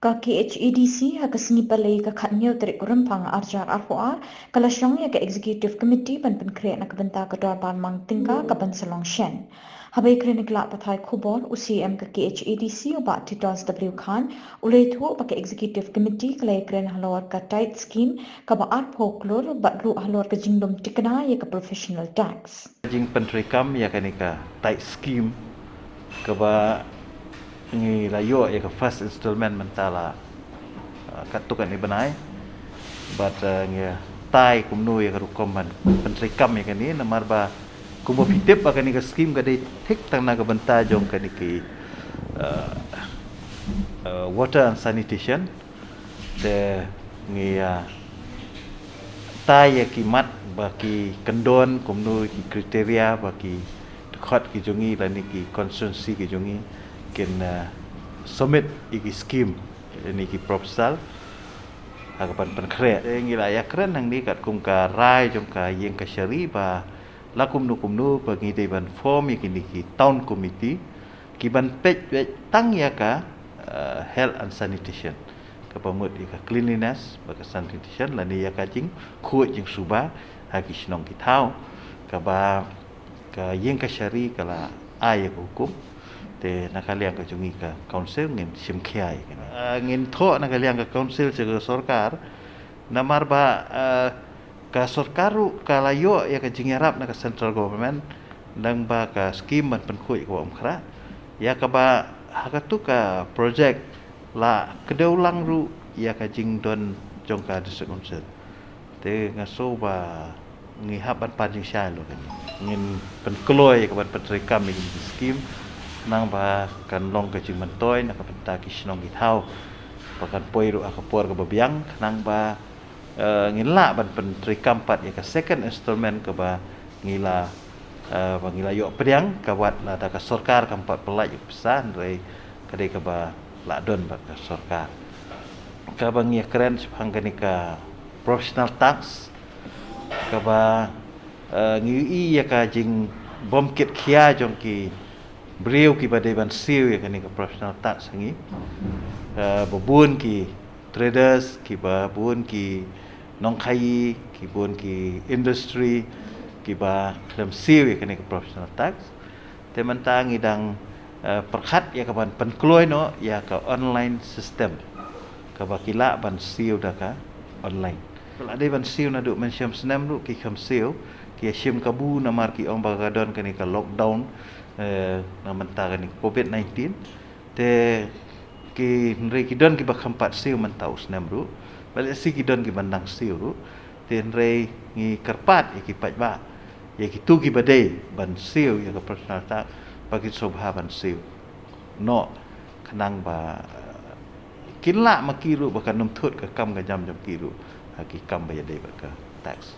Ka KHEDC ha kasni palai ka khatnyo tarik kurempang arjar arhoa kala syong ya ka executive committee ban kre na kabenta ka dor ban mang tingka ka ban salong shen. Habai klinik la pathai khubor UCM ka KHEDC oba Titos W Khan ulai thu pa ka executive committee kalai kren halor ka tight scheme ka ba arpho klor ba ru halor ka jingdom tikna ya ka professional tax. Jing pentrikam ya kanika tight scheme ka ba ngi layo ya ka first installment mentala katukan ibanai but ngi tai kumnu ya ka rukoman pentrikam ya kani namar ba kubo pitip ba kani ka scheme ka dei thik tang na ka banta jong kani ki water and sanitation de ngi tai ya ki mat ba ki kendon kumnu ki kriteria ba ki khot ki jongi la ni ki constituency ki jongi ken submit iki scheme ini ki proposal harapan penkret ngila ya keren nang ni kat kum ka rai jong ka yeng ka syari ba lakum nu bagi de ban form iki ni ki town committee ki ban page tang ya ka health and sanitation ka pamut ka cleanliness ba ka sanitation la ni ya ka jing khu jing suba ha ki snong ki thau ka ba ka yeng ka syari kala ai hukum te nakaliang ka jungi ka council ngin simkhiai ngin tho nakaliang ka council jaga sarkar namar ba ka sarkaru kalayo ya ka jingarap na ka central government nang ba ka scheme man penkhui ko amkhra ya ka ba hakatu ka project la kedaulang ru ya ka jingdon jong ka district council te ngaso ba ngihap ban panjing syai lo kan ngin penkloy ka ban petrikam ni scheme nang ba kan long ka jing mentoy nak penta ki snong ki thau pakan poi ru akapor ka babiang nang ba ngila ban pentri kampat ya ka second installment ka ba ngila ba ngila yo priang ka wat la ta ka sarkar kampat pelai pesan rei ka dei ka ba la don ba ka sarkar ka ba ngia keren sepang ka ni ka professional tax ka ba ngi ya ka jing bom kit khia jong ki beliau ki badai ban siu ya kani ka professional tax sangi babun ki traders ki babun ki nongkai ki bun ki industry ki ba dalam siu ya kani ka professional tax te mantangi dang perkhat ya ka ban penkloy no ya ka online system ka bakila ban siu da ka online kalau ada ban siu na du mensyam senam du ki kham siu ki sim kabu namar ki ong bagadon kani ka lockdown na mentara ni COVID-19 te ki nrei kidon ki bakampat siu mentau senam ru balik si kidon ki bandang siu ru te nrei ngi kerpat ki pajba ya ki tu ki badai ban siu ya ka personal tak bagi sobha ban siu no kenang ba kinla makiru bakan numthut ka kam ka jam kiru ki kam ba ya dei ba ka tax